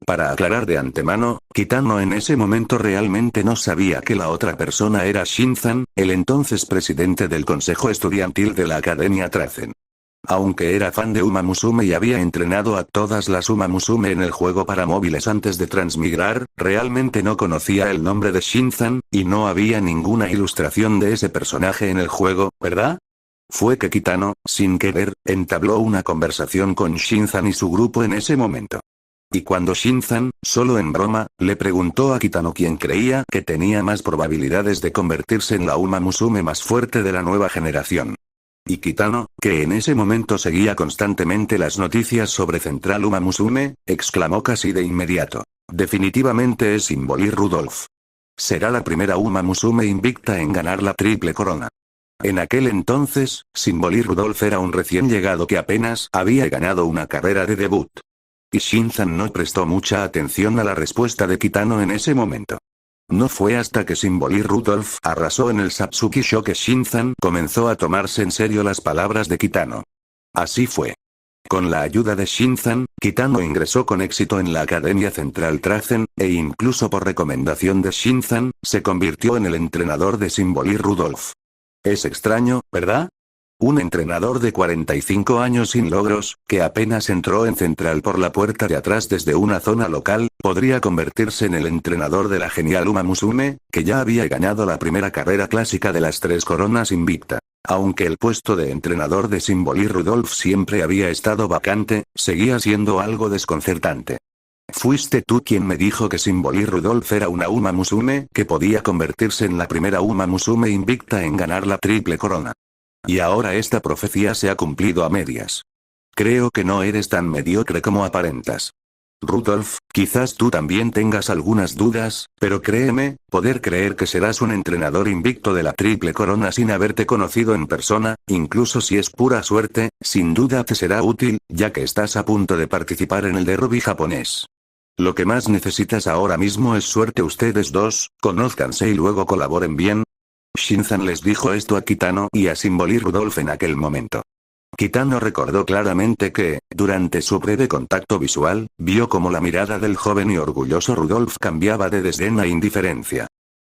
Para aclarar de antemano, Kitano en ese momento realmente no sabía que la otra persona era Shinzan, el entonces presidente del consejo estudiantil de la Academia Trazen. Aunque era fan de Uma Musume y había entrenado a todas las Uma Musume en el juego para móviles antes de transmigrar, realmente no conocía el nombre de Shinzan, y no había ninguna ilustración de ese personaje en el juego, ¿verdad? Fue que Kitano, sin querer, entabló una conversación con Shinzan y su grupo en ese momento. Y cuando Shinzan, solo en broma, le preguntó a Kitano quién creía que tenía más probabilidades de convertirse en la Uma Musume más fuerte de la nueva generación. Y Kitano, que en ese momento seguía constantemente las noticias sobre Central Uma Musume, exclamó casi de inmediato: definitivamente es Symbol Rudolph. Será la primera Uma Musume invicta en ganar la triple corona. En aquel entonces, Symbol Rudolph era un recién llegado que apenas había ganado una carrera de debut. Y Shinzan no prestó mucha atención a la respuesta de Kitano en ese momento. No fue hasta que Symbol Rudolph arrasó en el Satsuki Sho que Shinzan comenzó a tomarse en serio las palabras de Kitano. Así fue. Con la ayuda de Shinzan, Kitano ingresó con éxito en la Academia Central Trazen, e incluso por recomendación de Shinzan, se convirtió en el entrenador de Symbol Rudolph. Es extraño, ¿verdad? Un entrenador de 45 años sin logros, que apenas entró en Central por la puerta de atrás desde una zona local, podría convertirse en el entrenador de la genial Uma Musume, que ya había ganado la primera carrera clásica de las 3 coronas invicta. Aunque el puesto de entrenador de Symbol Rudolph siempre había estado vacante, seguía siendo algo desconcertante. Fuiste tú quien me dijo que Symbol Rudolph era una Uma Musume que podía convertirse en la primera Uma Musume invicta en ganar la triple corona. Y ahora esta profecía se ha cumplido a medias. Creo que no eres tan mediocre como aparentas. Rudolph, quizás tú también tengas algunas dudas, pero créeme, poder creer que serás un entrenador invicto de la triple corona sin haberte conocido en persona, incluso si es pura suerte, sin duda te será útil, ya que estás a punto de participar en el derby japonés. Lo que más necesitas ahora mismo es suerte. Ustedes dos, conózcanse y luego colaboren bien. Shinzan les dijo esto a Kitano y a Symbol Rudolph en aquel momento. Kitano recordó claramente que, durante su breve contacto visual, vio cómo la mirada del joven y orgulloso Rudolph cambiaba de desdén a indiferencia.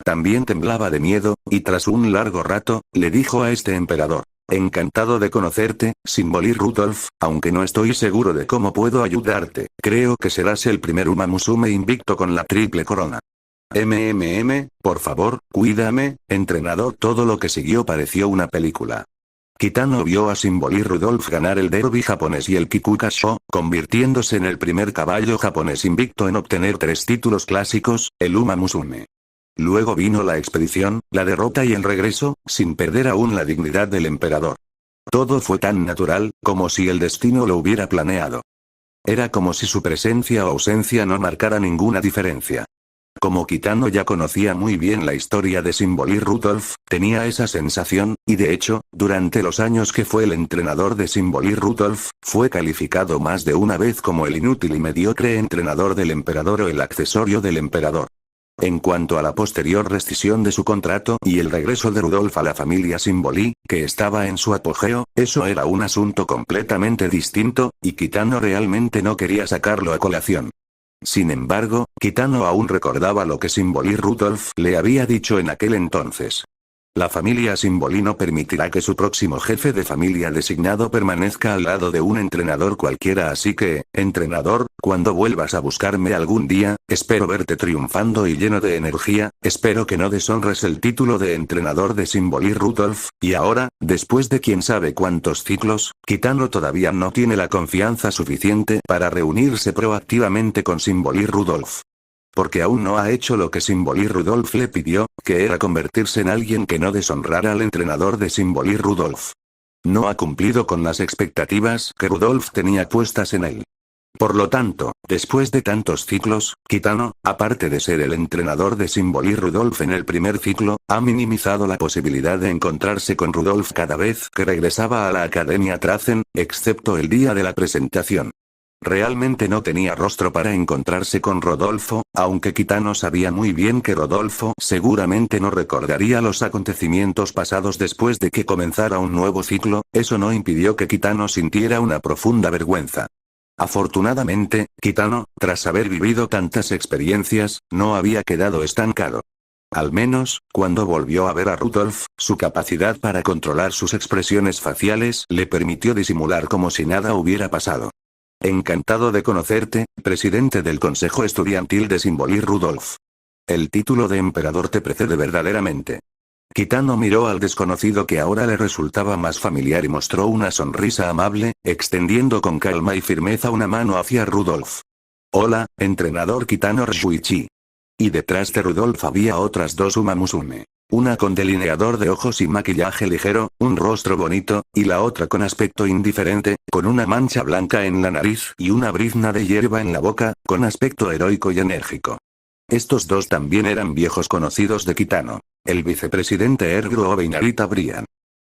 También temblaba de miedo, y tras un largo rato, le dijo a este emperador: encantado de conocerte, Symbol Rudolph, aunque no estoy seguro de cómo puedo ayudarte, creo que serás el primer Uma Musume invicto con la triple corona. Por favor, cuídame, entrenador. Todo lo que siguió pareció una película. Kitano vio a Symbol Rudolph ganar el derby japonés y el Kikuka Sho, convirtiéndose en el primer caballo japonés invicto en obtener 3 títulos clásicos, el Uma Musume. Luego vino la expedición, la derrota y el regreso, sin perder aún la dignidad del emperador. Todo fue tan natural, como si el destino lo hubiera planeado. Era como si su presencia o ausencia no marcara ninguna diferencia. Como Kitano ya conocía muy bien la historia de Symbol Rudolph, tenía esa sensación, y de hecho, durante los años que fue el entrenador de Symbol Rudolph, fue calificado más de una vez como el inútil y mediocre entrenador del emperador o el accesorio del emperador. En cuanto a la posterior rescisión de su contrato y el regreso de Rudolph a la familia Symbol, que estaba en su apogeo, eso era un asunto completamente distinto, y Kitano realmente no quería sacarlo a colación. Sin embargo, Kitano aún recordaba lo que Symbol Rudolph le había dicho en aquel entonces. La familia Symboli no permitirá que su próximo jefe de familia designado permanezca al lado de un entrenador cualquiera, así que, entrenador, cuando vuelvas a buscarme algún día, espero verte triunfando y lleno de energía, espero que no deshonres el título de entrenador de Symboli Rudolph, y ahora, después de quién sabe cuántos ciclos, Kitano todavía no tiene la confianza suficiente para reunirse proactivamente con Symboli Rudolph. Porque aún no ha hecho lo que Symboli Rudolph le pidió, que era convertirse en alguien que no deshonrara al entrenador de Symboli Rudolph. No ha cumplido con las expectativas que Rudolph tenía puestas en él. Por lo tanto, después de tantos ciclos, Kitano, aparte de ser el entrenador de Symboli Rudolph en el primer ciclo, ha minimizado la posibilidad de encontrarse con Rudolph cada vez que regresaba a la Academia Trazen, excepto el día de la presentación. Realmente no tenía rostro para encontrarse con Rodolfo, aunque Kitano sabía muy bien que Rodolfo seguramente no recordaría los acontecimientos pasados después de que comenzara un nuevo ciclo, eso no impidió que Kitano sintiera una profunda vergüenza. Afortunadamente, Kitano, tras haber vivido tantas experiencias, no había quedado estancado. Al menos, cuando volvió a ver a Rudolph, su capacidad para controlar sus expresiones faciales le permitió disimular como si nada hubiera pasado. Encantado de conocerte, presidente del Consejo Estudiantil de Symboli Rudolph. El título de emperador te precede verdaderamente. Kitano miró al desconocido que ahora le resultaba más familiar y mostró una sonrisa amable, extendiendo con calma y firmeza una mano hacia Rudolph. Hola, entrenador Kitano Ryuichi. Y detrás de Rudolph había otras dos Umamusume. Una con delineador de ojos y maquillaje ligero, un rostro bonito, y la otra con aspecto indiferente, con una mancha blanca en la nariz y una brizna de hierba en la boca, con aspecto heroico y enérgico. Estos dos también eran viejos conocidos de Kitano. El vicepresidente Ergruo y Narita Brian.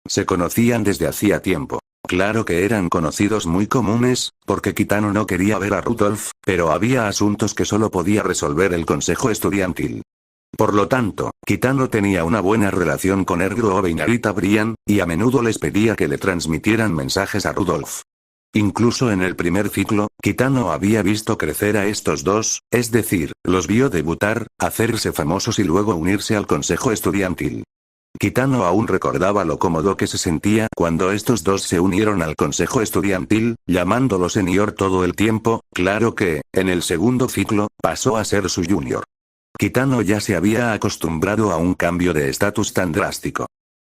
Se conocían desde hacía tiempo. Claro que eran conocidos muy comunes, porque Kitano no quería ver a Rudolph, pero había asuntos que solo podía resolver el consejo estudiantil. Por lo tanto, Kitano tenía una buena relación con Ergruo y Narita Brian, y a menudo les pedía que le transmitieran mensajes a Rudolph. Incluso en el primer ciclo, Kitano había visto crecer a estos dos, es decir, los vio debutar, hacerse famosos y luego unirse al consejo estudiantil. Kitano aún recordaba lo cómodo que se sentía cuando estos dos se unieron al consejo estudiantil, llamándolo senior todo el tiempo, claro que, en el segundo ciclo, pasó a ser su junior. Kitano ya se había acostumbrado a un cambio de estatus tan drástico.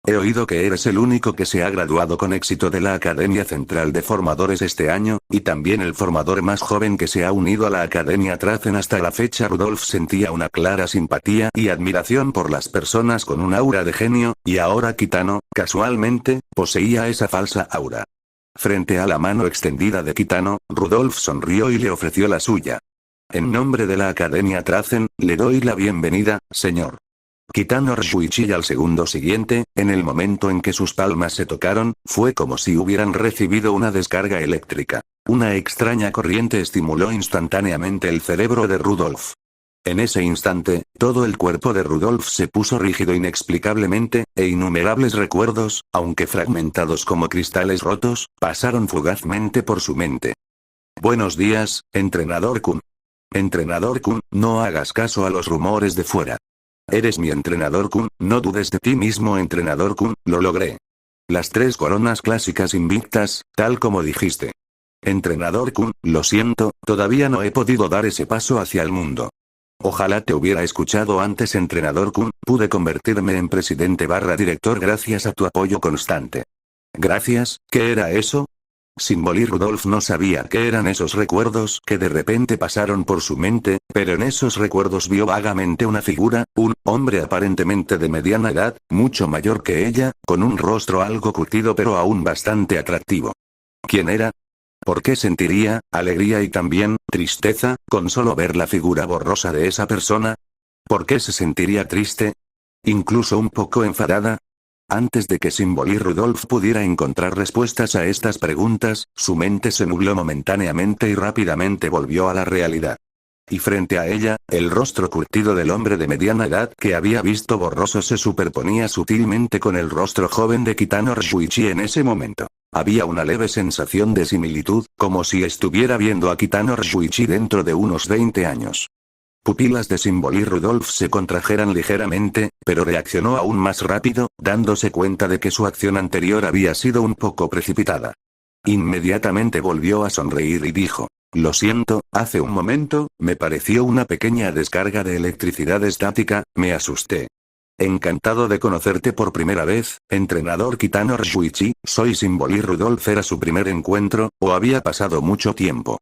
He oído que eres el único que se ha graduado con éxito de la Academia Central de Formadores este año, y también el formador más joven que se ha unido a la Academia Trazen hasta la fecha. Rudolph sentía una clara simpatía y admiración por las personas con un aura de genio, y ahora Kitano, casualmente, poseía esa falsa aura. Frente a la mano extendida de Kitano, Rudolph sonrió y le ofreció la suya. En nombre de la Academia Trazen, le doy la bienvenida, señor. Kitano Ryuichi al segundo siguiente, en el momento en que sus palmas se tocaron, fue como si hubieran recibido una descarga eléctrica. Una extraña corriente estimuló instantáneamente el cerebro de Rudolph. En ese instante, todo el cuerpo de Rudolph se puso rígido inexplicablemente, e innumerables recuerdos, aunque fragmentados como cristales rotos, pasaron fugazmente por su mente. Buenos días, entrenador Kun. Entrenador Kun, no hagas caso a los rumores de fuera. Eres mi entrenador Kun, no dudes de ti mismo entrenador Kun, lo logré. Las 3 coronas clásicas invictas, tal como dijiste. Entrenador Kun, lo siento, todavía no he podido dar ese paso hacia el mundo. Ojalá te hubiera escuchado antes entrenador Kun, pude convertirme en presidente/director gracias a tu apoyo constante. Gracias, ¿qué era eso? Symboli Rudolph no sabía qué eran esos recuerdos que de repente pasaron por su mente, pero en esos recuerdos vio vagamente una figura, un hombre aparentemente de mediana edad, mucho mayor que ella, con un rostro algo curtido pero aún bastante atractivo. ¿Quién era? ¿Por qué sentiría alegría y también tristeza con solo ver la figura borrosa de esa persona? ¿Por qué se sentiría triste? ¿Incluso un poco enfadada? Antes de que Symboli Rudolph pudiera encontrar respuestas a estas preguntas, su mente se nubló momentáneamente y rápidamente volvió a la realidad. Y frente a ella, el rostro curtido del hombre de mediana edad que había visto borroso se superponía sutilmente con el rostro joven de Kitano Ryuichi en ese momento. Había una leve sensación de similitud, como si estuviera viendo a Kitano Ryuichi dentro de unos 20 años. Pupilas de Symbol y Rudolf se contrajeran ligeramente, pero reaccionó aún más rápido, dándose cuenta de que su acción anterior había sido un poco precipitada. Inmediatamente volvió a sonreír y dijo: lo siento, hace un momento, me pareció una pequeña descarga de electricidad estática, me asusté. Encantado de conocerte por primera vez, entrenador Kitano Ryuichi, soy Symbol y Rudolf. ¿Era su primer encuentro, o había pasado mucho tiempo?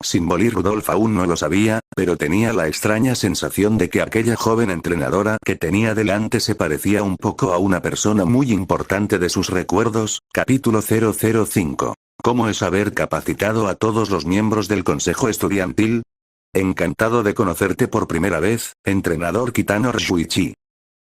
Symbol y Rudolf aún no lo sabía, pero tenía la extraña sensación de que aquella joven entrenadora que tenía delante se parecía un poco a una persona muy importante de sus recuerdos. Capítulo 005. ¿Cómo es haber capacitado a todos los miembros del consejo estudiantil? Encantado de conocerte por primera vez, entrenador Kitano Ryuichi.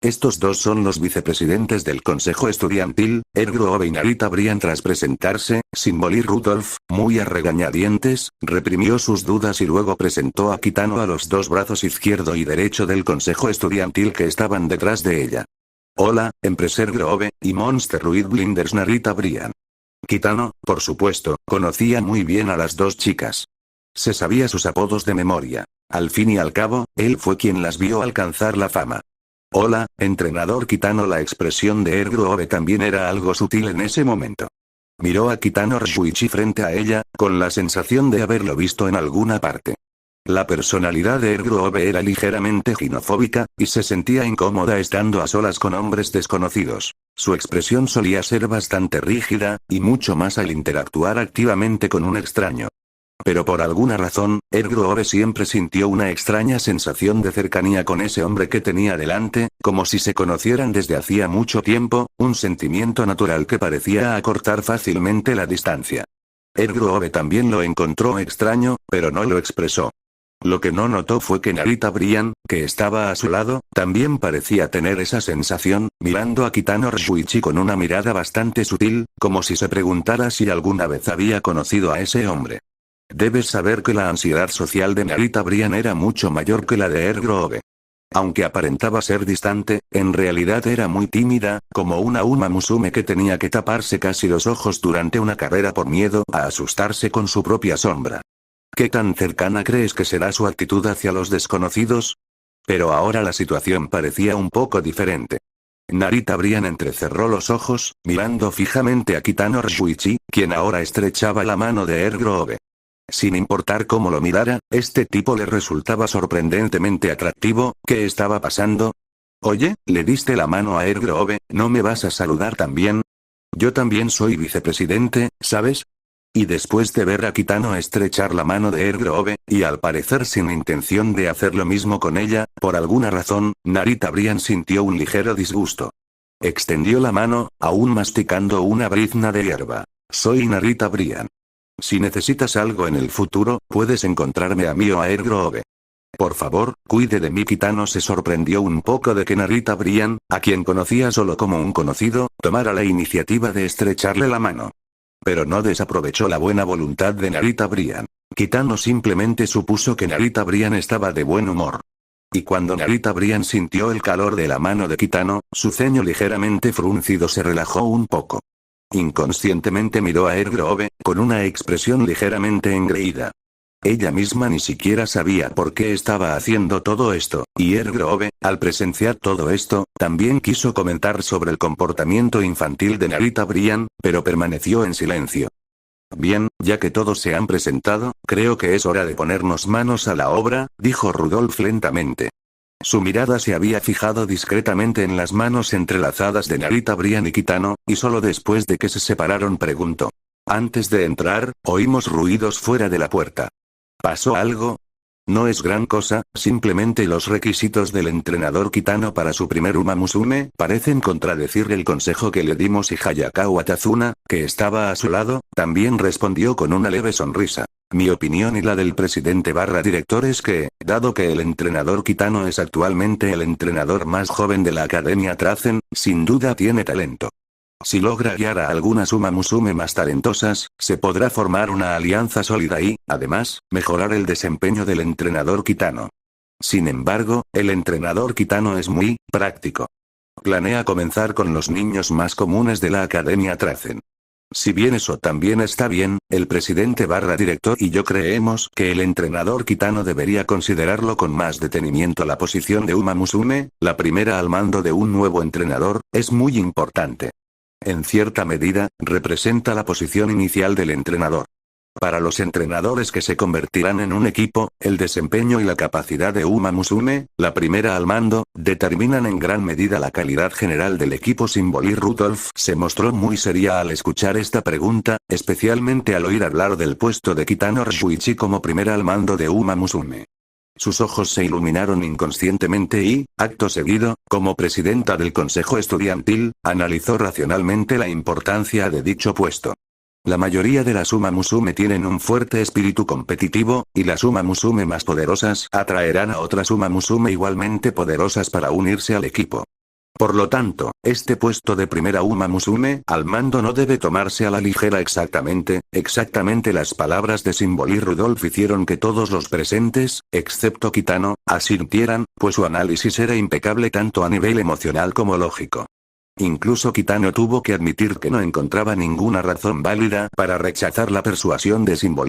Estos dos son los vicepresidentes del consejo estudiantil, Ergo y Narita Brian. Tras presentarse, Symbol y Rudolf, muy a regañadientes, reprimió sus dudas y luego presentó a Kitano a los dos brazos izquierdo y derecho del consejo estudiantil que estaban detrás de ella. Hola, Empreser Grove, y Monster Ruid Blinders. Narita Brian. Kitano, por supuesto, conocía muy bien a las dos chicas. Se sabía sus apodos de memoria. Al fin y al cabo, él fue quien las vio alcanzar la fama. Hola, entrenador Kitano. La expresión de Ergo también era algo sutil en ese momento. Miró a Kitano Ryuichi frente a ella, con la sensación de haberlo visto en alguna parte. La personalidad de Ergo era ligeramente ginofóbica, y se sentía incómoda estando a solas con hombres desconocidos. Su expresión solía ser bastante rígida, y mucho más al interactuar activamente con un extraño. Pero por alguna razón, Ergo siempre sintió una extraña sensación de cercanía con ese hombre que tenía delante, como si se conocieran desde hacía mucho tiempo, un sentimiento natural que parecía acortar fácilmente la distancia. Ergo también lo encontró extraño, pero no lo expresó. Lo que no notó fue que Narita Brian, que estaba a su lado, también parecía tener esa sensación, mirando a Kitano Ryuichi con una mirada bastante sutil, como si se preguntara si alguna vez había conocido a ese hombre. Debes saber que la ansiedad social de Narita Brian era mucho mayor que la de Ergo. Aunque aparentaba ser distante, en realidad era muy tímida, como una Uma Musume que tenía que taparse casi los ojos durante una carrera por miedo a asustarse con su propia sombra. ¿Qué tan cercana crees que será su actitud hacia los desconocidos? Pero ahora la situación parecía un poco diferente. Narita Brian entrecerró los ojos, mirando fijamente a Kitano Ryuichi, quien ahora estrechaba la mano de Ergo. Sin importar cómo lo mirara, este tipo le resultaba sorprendentemente atractivo. ¿Qué estaba pasando? Oye, le diste la mano a Ergo, ¿no me vas a saludar también? Yo también soy vicepresidente, ¿sabes? Y después de ver a Kitano estrechar la mano de Ergo, y al parecer sin intención de hacer lo mismo con ella, por alguna razón, Narita Brian sintió un ligero disgusto. Extendió la mano, aún masticando una brizna de hierba. Soy Narita Brian. Si necesitas algo en el futuro, puedes encontrarme a mí o a Ergo. Por favor, cuide de mí. Kitano se sorprendió un poco de que Narita Brian, a quien conocía solo como un conocido, tomara la iniciativa de estrecharle la mano. Pero no desaprovechó la buena voluntad de Narita Brian. Kitano simplemente supuso que Narita Brian estaba de buen humor. Y cuando Narita Brian sintió el calor de la mano de Kitano, su ceño ligeramente fruncido se relajó un poco. Inconscientemente miró a Ergo, con una expresión ligeramente engreída. Ella misma ni siquiera sabía por qué estaba haciendo todo esto, y Ergo, al presenciar todo esto, también quiso comentar sobre el comportamiento infantil de Narita Brian, pero permaneció en silencio. Bien, ya que todos se han presentado, creo que es hora de ponernos manos a la obra, dijo Rudolf lentamente. Su mirada se había fijado discretamente en las manos entrelazadas de Narita Brian y Kitano, y solo después de que se separaron preguntó. Antes de entrar, oímos ruidos fuera de la puerta. ¿Pasó algo? No es gran cosa, simplemente los requisitos del entrenador Kitano para su primer Uma Musume parecen contradecir el consejo que le dimos, y Hayakawa Tazuna, que estaba a su lado, también respondió con una leve sonrisa. Mi opinión y la del presidente / director es que, dado que el entrenador Kitano es actualmente el entrenador más joven de la Academia Trazen, sin duda tiene talento. Si logra guiar a algunas Uma Musume más talentosas, se podrá formar una alianza sólida y, además, mejorar el desempeño del entrenador Kitano. Sin embargo, el entrenador Kitano es muy práctico. Planea comenzar con los niños más comunes de la Academia Trazen. Si bien eso también está bien, el presidente barra director y yo creemos que el entrenador Kitano debería considerarlo con más detenimiento. La posición de Uma Musume, la primera al mando de un nuevo entrenador, es muy importante. En cierta medida, representa la posición inicial del entrenador. Para los entrenadores que se convertirán en un equipo, el desempeño y la capacidad de Uma Musume, la primera al mando, determinan en gran medida la calidad general del equipo. Symbol Rudolph se mostró muy seria al escuchar esta pregunta, especialmente al oír hablar del puesto de Kitano Ryuichi como primera al mando de Uma Musume. Sus ojos se iluminaron inconscientemente y, acto seguido, como presidenta del consejo estudiantil, analizó racionalmente la importancia de dicho puesto. La mayoría de las Uma Musume tienen un fuerte espíritu competitivo, y las Uma Musume más poderosas atraerán a otras Uma Musume igualmente poderosas para unirse al equipo. Por lo tanto, este puesto de primera Uma Musume al mando no debe tomarse a la ligera. Exactamente las palabras de Symbol y Rudolph hicieron que todos los presentes, excepto Kitano, asintieran, pues su análisis era impecable tanto a nivel emocional como lógico. Incluso Kitano tuvo que admitir que no encontraba ninguna razón válida para rechazar la persuasión de Symbol.